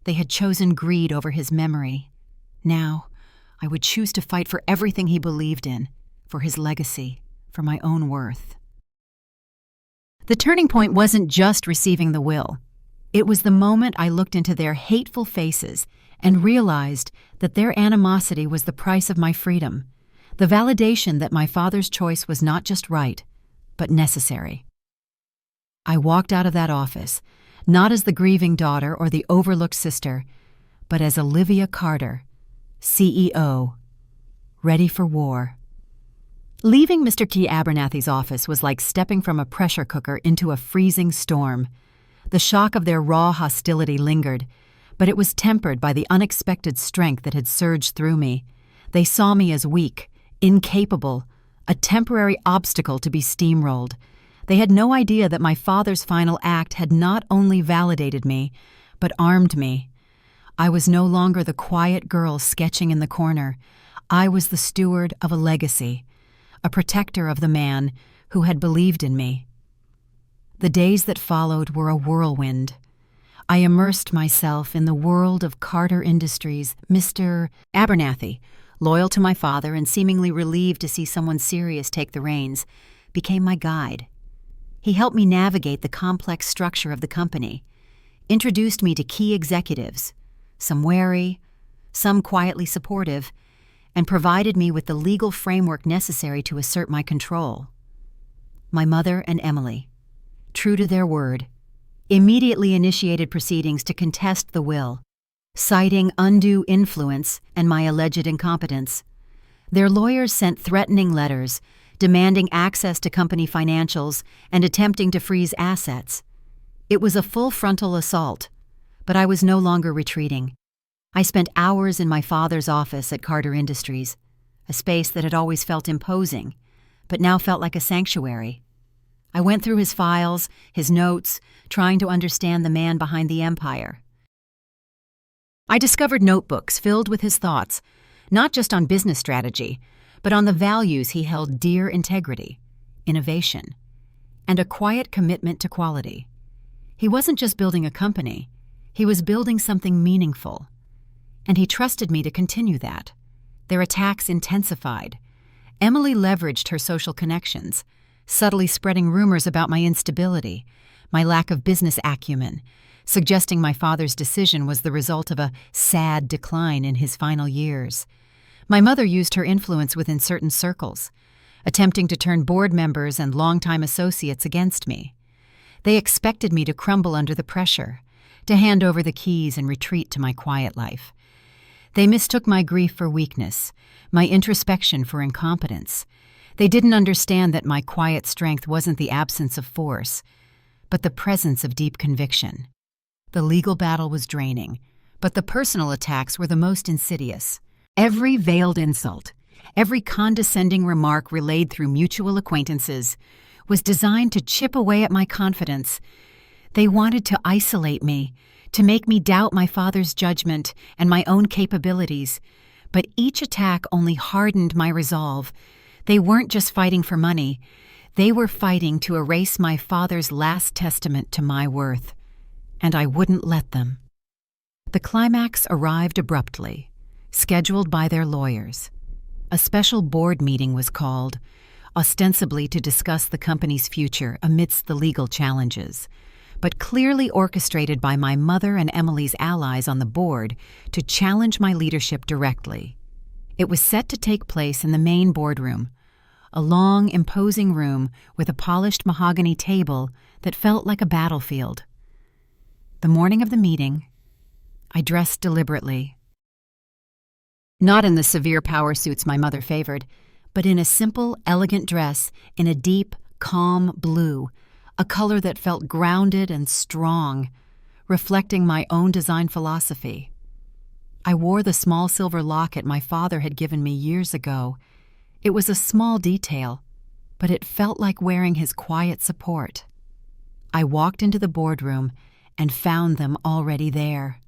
They had chosen greed over his memory. Now, I would choose to fight for everything he believed in, for his legacy, for my own worth. The turning point wasn't just receiving the will. It was the moment I looked into their hateful faces and realized that their animosity was the price of my freedom, the validation that my father's choice was not just right, but necessary. I walked out of that office, not as the grieving daughter or the overlooked sister, but as Olivia Carter, CEO, ready for war. Leaving Mr. T. Abernathy's office was like stepping from a pressure cooker into a freezing storm. The shock of their raw hostility lingered, but it was tempered by the unexpected strength that had surged through me. They saw me as weak, incapable, a temporary obstacle to be steamrolled. They had no idea that my father's final act had not only validated me, but armed me. I was no longer the quiet girl sketching in the corner. I was the steward of a legacy, a protector of the man who had believed in me. The days that followed were a whirlwind. I immersed myself in the world of Carter Industries. Mr. Abernathy, loyal to my father and seemingly relieved to see someone serious take the reins, became my guide. He helped me navigate the complex structure of the company, introduced me to key executives, some wary, some quietly supportive, and provided me with the legal framework necessary to assert my control. My mother and Emily, true to their word, immediately initiated proceedings to contest the will, citing undue influence and my alleged incompetence. Their lawyers sent threatening letters, demanding access to company financials and attempting to freeze assets. It was a full frontal assault, but I was no longer retreating. I spent hours in my father's office at Carter Industries, a space that had always felt imposing, but now felt like a sanctuary. I went through his files, his notes, trying to understand the man behind the empire. I discovered notebooks filled with his thoughts, not just on business strategy, but on the values he held dear: integrity, innovation, and a quiet commitment to quality. He wasn't just building a company, he was building something meaningful. And he trusted me to continue that. Their attacks intensified. Emily leveraged her social connections, subtly spreading rumors about my instability, my lack of business acumen, suggesting my father's decision was the result of a sad decline in his final years. My mother used her influence within certain circles, attempting to turn board members and longtime associates against me. They expected me to crumble under the pressure, to hand over the keys and retreat to my quiet life. They mistook my grief for weakness, my introspection for incompetence. They didn't understand that my quiet strength wasn't the absence of force, but the presence of deep conviction. The legal battle was draining, but the personal attacks were the most insidious. Every veiled insult, every condescending remark relayed through mutual acquaintances, was designed to chip away at my confidence. They wanted to isolate me, to make me doubt my father's judgment and my own capabilities, but each attack only hardened my resolve. They weren't just fighting for money. They were fighting to erase my father's last testament to my worth, and I wouldn't let them. The climax arrived abruptly, scheduled by their lawyers. A special board meeting was called, ostensibly to discuss the company's future amidst the legal challenges, but clearly orchestrated by my mother and Emily's allies on the board to challenge my leadership directly. It was set to take place in the main boardroom, a long, imposing room with a polished mahogany table that felt like a battlefield. The morning of the meeting, I dressed deliberately. Not in the severe power suits my mother favored, but in a simple, elegant dress in a deep, calm blue, a color that felt grounded and strong, reflecting my own design philosophy. I wore the small silver locket my father had given me years ago. It was a small detail, but it felt like wearing his quiet support. I walked into the boardroom and found them already there.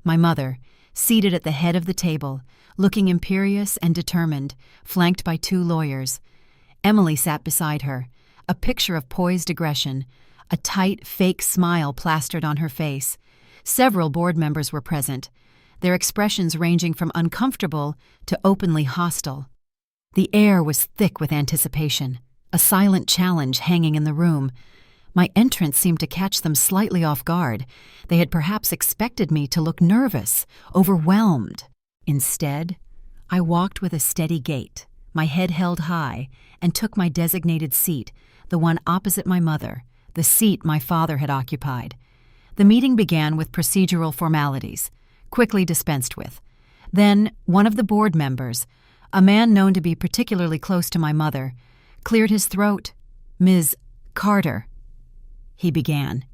My mother, seated at the head of the table, looking imperious and determined, flanked by two lawyers. Emily sat beside her, a picture of poised aggression, a tight, fake smile plastered on her face. Several board members were present, their expressions ranging from uncomfortable to openly hostile. The air was thick with anticipation, a silent challenge hanging in the room. My entrance seemed to catch them slightly off guard. They had perhaps expected me to look nervous, overwhelmed. Instead, I walked with a steady gait, my head held high, and took my designated seat, the one opposite my mother, the seat my father had occupied. The meeting began with procedural formalities, quickly dispensed with. Then, one of the board members, a man known to be particularly close to my mother, cleared his throat. "Ms. Carter," he began,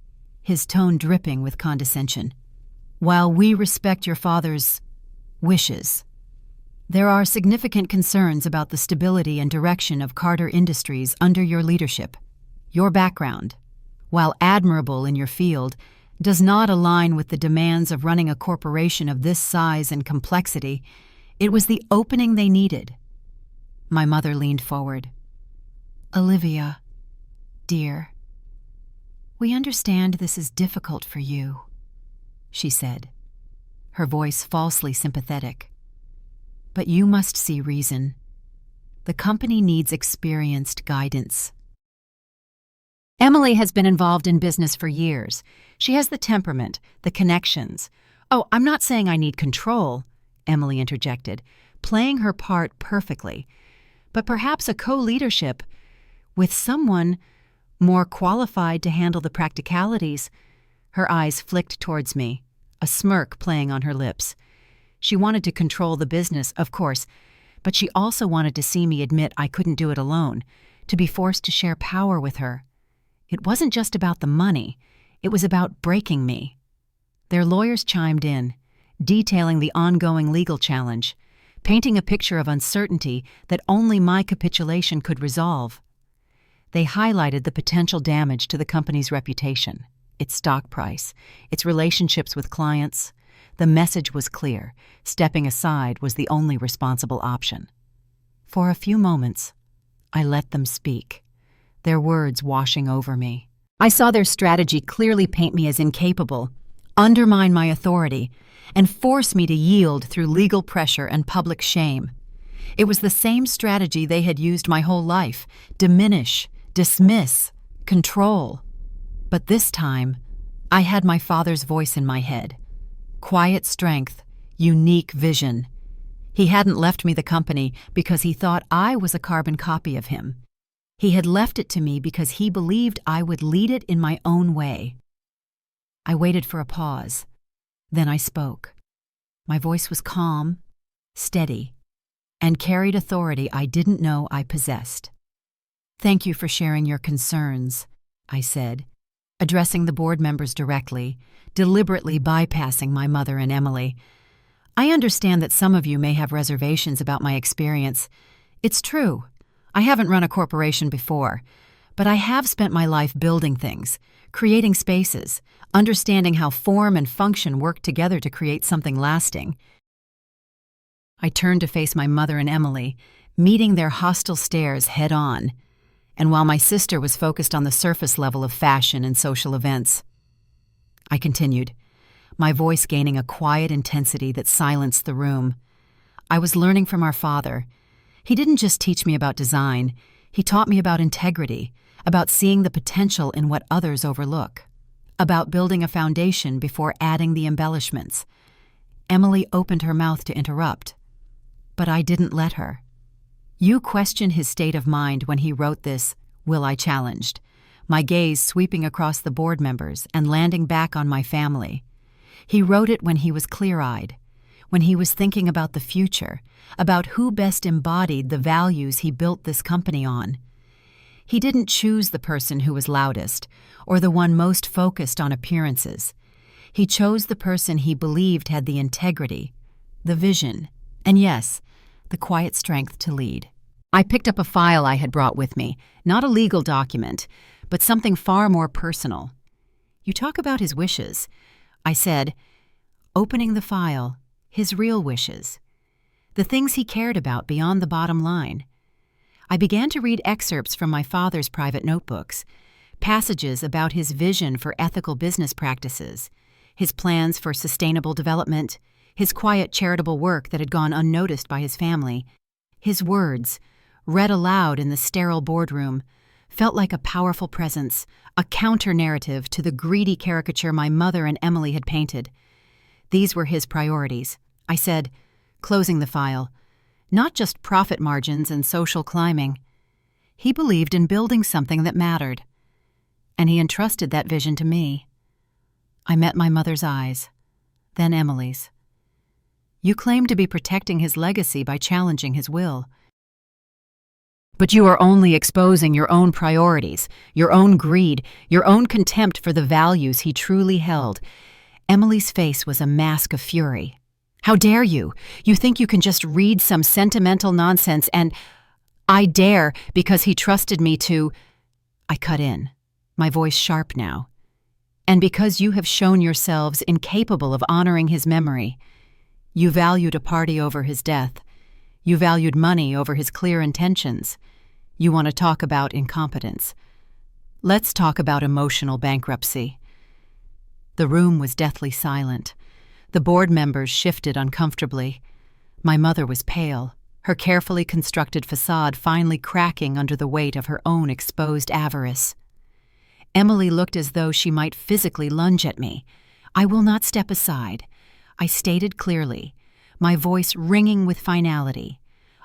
his tone dripping with condescension. "While we respect your father's wishes, there are significant concerns about the stability and direction of Carter Industries under your leadership. Your background, while admirable in your field, does not align with the demands of running a corporation of this size and complexity. It was the opening they needed." My mother leaned forward. "Olivia, dear, we understand this is difficult for you," she said, her voice falsely sympathetic. "But you must see reason. The company needs experienced guidance." Emily has been involved in business for years. She has the temperament, the connections. "Oh, I'm not saying I need control," Emily interjected, playing her part perfectly. "But perhaps a co-leadership with someone more qualified to handle the practicalities." Her eyes flicked towards me, a smirk playing on her lips. She wanted to control the business, of course, but she also wanted to see me admit I couldn't do it alone, to be forced to share power with her. It wasn't just about the money, it was about breaking me. Their lawyers chimed in, detailing the ongoing legal challenge, painting a picture of uncertainty that only my capitulation could resolve. They highlighted the potential damage to the company's reputation, its stock price, its relationships with clients. The message was clear. Stepping aside was the only responsible option. For a few moments, I let them speak, their words washing over me. I saw their strategy clearly paint me as incapable, undermine my authority, and force me to yield through legal pressure and public shame. It was the same strategy they had used my whole life: diminish, dismiss, control. But this time, I had my father's voice in my head. Quiet strength, unique vision. He hadn't left me the company because he thought I was a carbon copy of him. He had left it to me because he believed I would lead it in my own way. I waited for a pause. Then I spoke. My voice was calm, steady, and carried authority I didn't know I possessed. "Thank you for sharing your concerns," I said, addressing the board members directly, deliberately bypassing my mother and Emily. "I understand that some of you may have reservations about my experience. It's true. I haven't run a corporation before, but I have spent my life building things, creating spaces, understanding how form and function work together to create something lasting." I turned to face my mother and Emily, meeting their hostile stares head on, and while my sister was focused on the surface level of fashion and social events. I continued, my voice gaining a quiet intensity that silenced the room. I was learning from our father. He didn't just teach me about design, he taught me about integrity, about seeing the potential in what others overlook, about building a foundation before adding the embellishments. Emily opened her mouth to interrupt, but I didn't let her. "You question his state of mind when he wrote this, Will," I challenged, my gaze sweeping across the board members and landing back on my family. "He wrote it when he was clear-eyed, when he was thinking about the future, about who best embodied the values he built this company on. He didn't choose the person who was loudest or the one most focused on appearances. He chose the person he believed had the integrity, the vision, and yes, the quiet strength to lead." I picked up a file I had brought with me, not a legal document, but something far more personal. "You talk about his wishes," I said, opening the file, his real wishes, the things he cared about beyond the bottom line. I began to read excerpts from my father's private notebooks, passages about his vision for ethical business practices, his plans for sustainable development, his quiet charitable work that had gone unnoticed by his family. His words, read aloud in the sterile boardroom, felt like a powerful presence, a counter-narrative to the greedy caricature my mother and Emily had painted. These were his priorities, I said, closing the file. Not just profit margins and social climbing. He believed in building something that mattered, and he entrusted that vision to me. I met my mother's eyes, then Emily's. "You claim to be protecting his legacy by challenging his will. But you are only exposing your own priorities, your own greed, your own contempt for the values he truly held." Emily's face was a mask of fury. "How dare you? You think you can just read some sentimental nonsense and—" "I dare because he trusted me to—" I cut in, my voice sharp now. "And because you have shown yourselves incapable of honoring his memory. You valued a party over his death. You valued money over his clear intentions. You want to talk about incompetence. Let's talk about emotional bankruptcy." The room was deathly silent. The board members shifted uncomfortably. My mother was pale, her carefully constructed facade finally cracking under the weight of her own exposed avarice. Emily looked as though she might physically lunge at me. "I will not step aside," I stated clearly, my voice ringing with finality.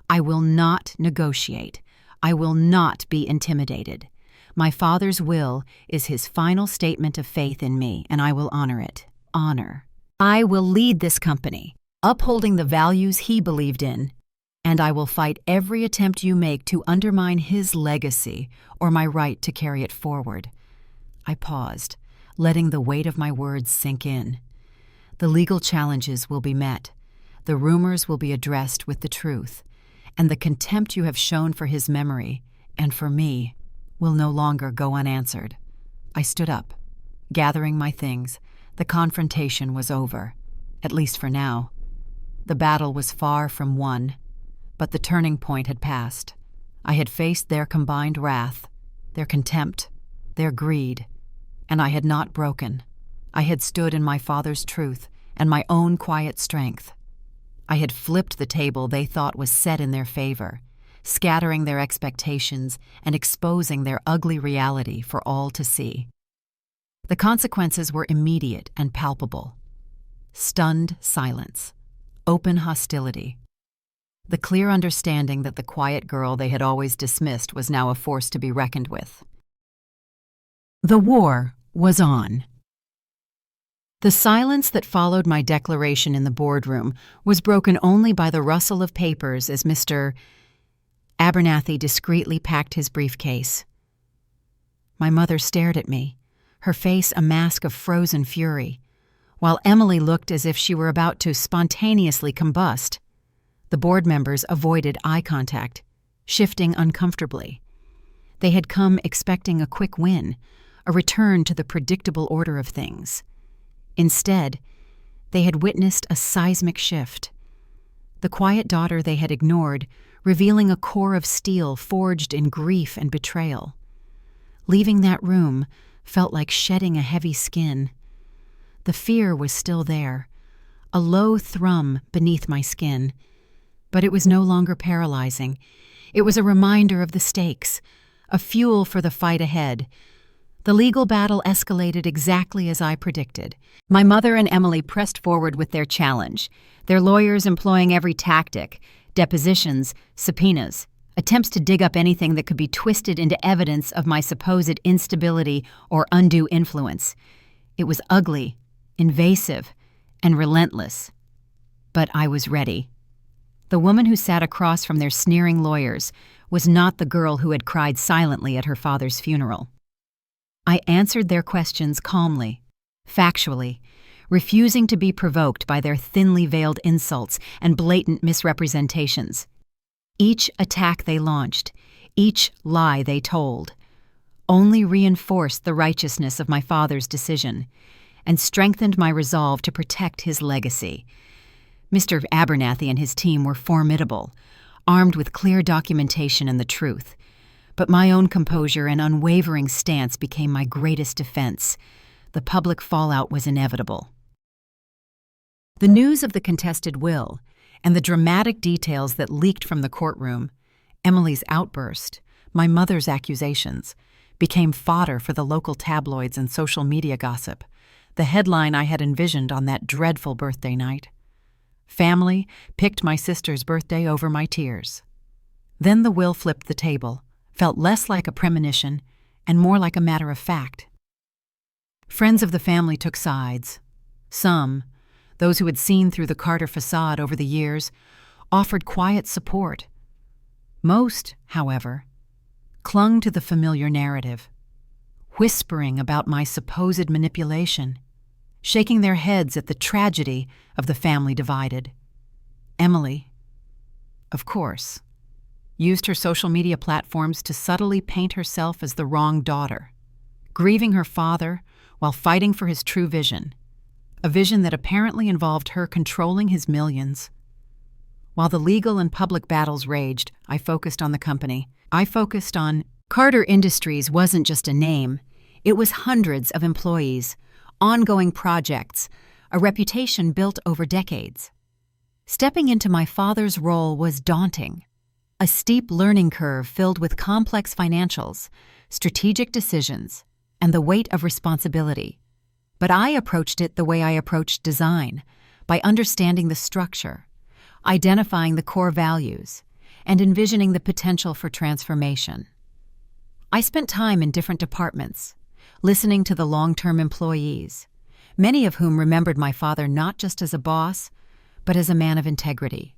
"I will not negotiate. I will not be intimidated. My father's will is his final statement of faith in me, and I will honor it. Honor. I will lead this company, upholding the values he believed in, and I will fight every attempt you make to undermine his legacy or my right to carry it forward." I paused, letting the weight of my words sink in. The legal challenges will be met. The rumors will be addressed with the truth, and the contempt you have shown for his memory, and for me, will no longer go unanswered. I stood up, gathering my things. The confrontation was over, at least for now. The battle was far from won, but the turning point had passed. I had faced their combined wrath, their contempt, their greed, and I had not broken. I had stood in my father's truth and my own quiet strength. I had flipped the table they thought was set in their favor, scattering their expectations and exposing their ugly reality for all to see. The consequences were immediate and palpable. Stunned silence. Open hostility. the clear understanding that the quiet girl they had always dismissed was now a force to be reckoned with. The war was on. The silence that followed my declaration in the boardroom was broken only by the rustle of papers as Mr. Abernathy discreetly packed his briefcase. My mother stared at me, her face a mask of frozen fury, while Emily looked as if she were about to spontaneously combust. The board members avoided eye contact, shifting uncomfortably. They had come expecting a quick win, a return to the predictable order of things. Instead, they had witnessed a seismic shift. The quiet daughter they had ignored, revealing a core of steel forged in grief and betrayal. Leaving that room felt like shedding a heavy skin. The fear was still there, a low thrum beneath my skin, but it was no longer paralyzing. It was a reminder of the stakes, a fuel for the fight ahead. The legal battle escalated exactly as I predicted. My mother and Emily pressed forward with their challenge, their lawyers employing every tactic: depositions, subpoenas, attempts to dig up anything that could be twisted into evidence of my supposed instability or undue influence. It was ugly, invasive, and relentless. But I was ready. The woman who sat across from their sneering lawyers was not the girl who had cried silently at her father's funeral. I answered their questions calmly, factually, refusing to be provoked by their thinly veiled insults and blatant misrepresentations. Each attack they launched, each lie they told, only reinforced the righteousness of my father's decision and strengthened my resolve to protect his legacy. Mr. Abernathy and his team were formidable, armed with clear documentation and the truth. But my own composure and unwavering stance became my greatest defense. The public fallout was inevitable. The news of the contested will and the dramatic details that leaked from the courtroom, Emily's outburst, my mother's accusations, became fodder for the local tabloids and social media gossip, the headline I had envisioned on that dreadful birthday night. Family picked my sister's birthday over my tears. Then the will flipped the table, felt less like a premonition and more like a matter of fact. Friends of the family took sides. Some, those who had seen through the Carter facade over the years, offered quiet support. Most, however, clung to the familiar narrative, whispering about my supposed manipulation, shaking their heads at the tragedy of the family divided. Emily, of course, used her social media platforms to subtly paint herself as the wrong daughter, grieving her father while fighting for his true vision, a vision that apparently involved her controlling his millions. While the legal and public battles raged, I focused on the company. I focused on Carter Industries. Wasn't just a name. It was hundreds of employees, ongoing projects, a reputation built over decades. Stepping into my father's role was daunting. A steep learning curve filled with complex financials, strategic decisions, and the weight of responsibility. But I approached it the way I approached design, by understanding the structure, identifying the core values, and envisioning the potential for transformation. I spent time in different departments, listening to the long-term employees, many of whom remembered my father not just as a boss, but as a man of integrity.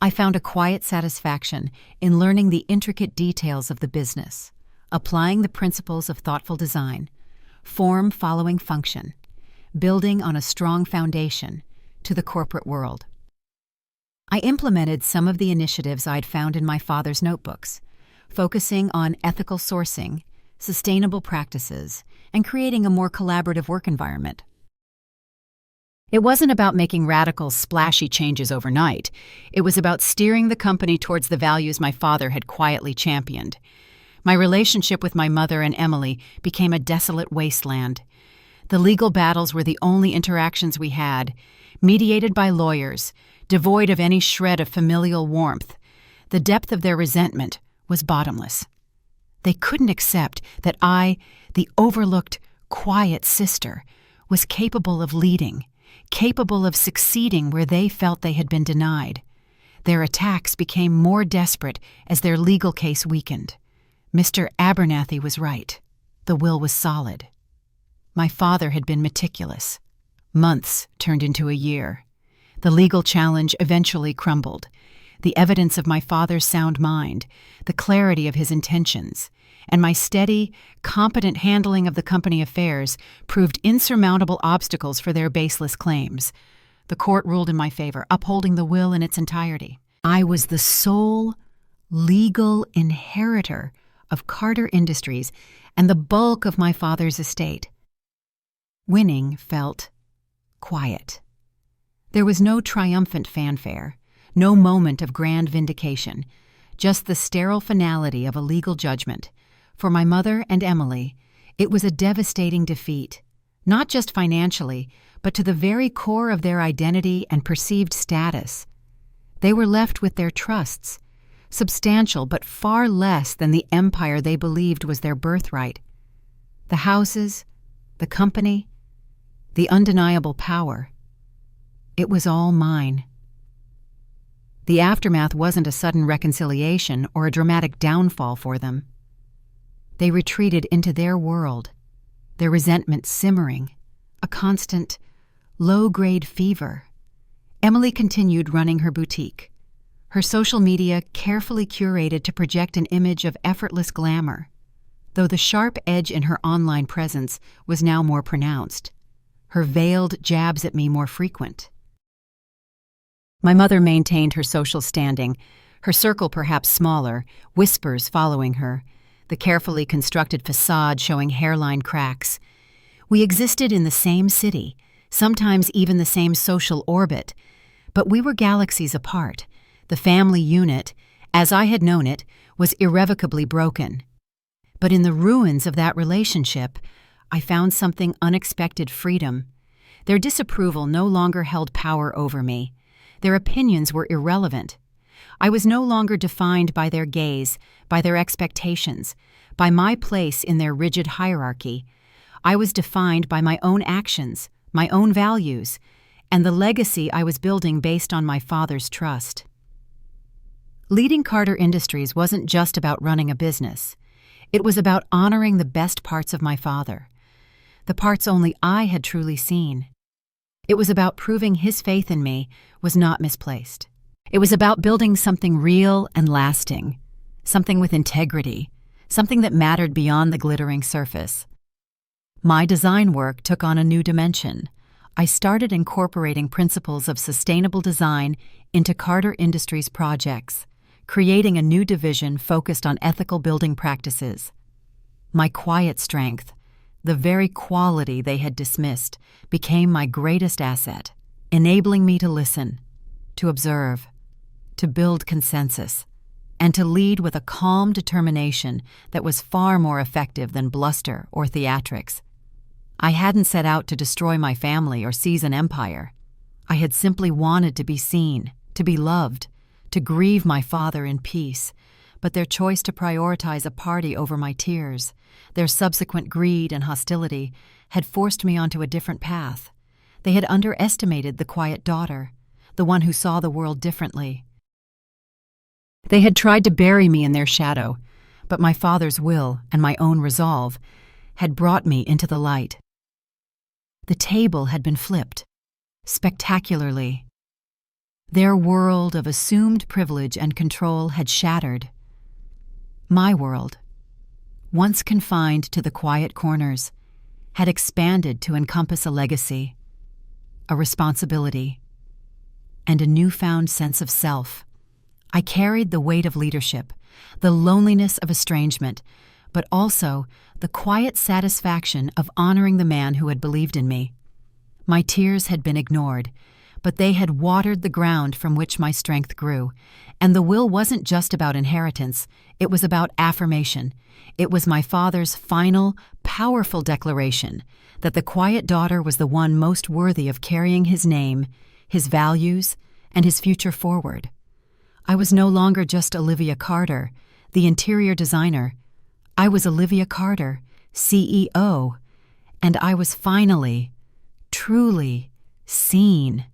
I found a quiet satisfaction in learning the intricate details of the business, applying the principles of thoughtful design, form following function, building on a strong foundation to the corporate world. I implemented some of the initiatives I'd found in my father's notebooks, focusing on ethical sourcing, sustainable practices, and creating a more collaborative work environment. It wasn't about making radical, splashy changes overnight. It was about steering the company towards the values my father had quietly championed. My relationship with my mother and Emily became a desolate wasteland. The legal battles were the only interactions we had, mediated by lawyers, devoid of any shred of familial warmth. The depth of their resentment was bottomless. They couldn't accept that I, the overlooked, quiet sister, was capable of leading, capable of succeeding where they felt they had been denied. Their attacks became more desperate as their legal case weakened. Mr. Abernathy was right. The will was solid. My father had been meticulous. Months turned into a year. The legal challenge eventually crumbled. The evidence of my father's sound mind, the clarity of his intentions, and my steady, competent handling of the company affairs proved insurmountable obstacles for their baseless claims. The court ruled in my favor, upholding the will in its entirety. I was the sole legal inheritor of Carter Industries and the bulk of my father's estate. Winning felt quiet. There was no triumphant fanfare, no moment of grand vindication, just the sterile finality of a legal judgment. For my mother and Emily, it was a devastating defeat, not just financially, but to the very core of their identity and perceived status. They were left with their trusts, substantial but far less than the empire they believed was their birthright. The houses, the company, the undeniable power. It was all mine. The aftermath wasn't a sudden reconciliation or a dramatic downfall for them. They retreated into their world, their resentment simmering, a constant, low-grade fever. Emily continued running her boutique, her social media carefully curated to project an image of effortless glamour, though the sharp edge in her online presence was now more pronounced, her veiled jabs at me more frequent. My mother maintained her social standing, her circle perhaps smaller, whispers following her, the carefully constructed facade showing hairline cracks. We existed in the same city, sometimes even the same social orbit, but we were galaxies apart. The family unit, as I had known it, was irrevocably broken. But in the ruins of that relationship, I found something unexpected: freedom. Their disapproval no longer held power over me. Their opinions were irrelevant. I was no longer defined by their gaze, by their expectations, by my place in their rigid hierarchy. I was defined by my own actions, my own values, and the legacy I was building based on my father's trust. Leading Carter Industries wasn't just about running a business. It was about honoring the best parts of my father, the parts only I had truly seen. It was about proving his faith in me was not misplaced. It was about building something real and lasting, something with integrity, something that mattered beyond the glittering surface. My design work took on a new dimension. I started incorporating principles of sustainable design into Carter Industries projects, creating a new division focused on ethical building practices. My quiet strength, the very quality they had dismissed, became my greatest asset, enabling me to listen, to observe, to build consensus, and to lead with a calm determination that was far more effective than bluster or theatrics. I hadn't set out to destroy my family or seize an empire. I had simply wanted to be seen, to be loved, to grieve my father in peace, but their choice to prioritize a party over my tears, their subsequent greed and hostility, had forced me onto a different path. They had underestimated the quiet daughter, the one who saw the world differently. They had tried to bury me in their shadow, but my father's will and my own resolve had brought me into the light. The table had been flipped, spectacularly. Their world of assumed privilege and control had shattered. My world, once confined to the quiet corners, had expanded to encompass a legacy, a responsibility, and a newfound sense of self. I carried the weight of leadership, the loneliness of estrangement, but also the quiet satisfaction of honoring the man who had believed in me. My tears had been ignored, but they had watered the ground from which my strength grew, and the will wasn't just about inheritance, it was about affirmation. It was my father's final, powerful declaration that the quiet daughter was the one most worthy of carrying his name, his values, and his future forward. I was no longer just Olivia Carter, the interior designer. I was Olivia Carter, CEO, and I was finally, truly seen.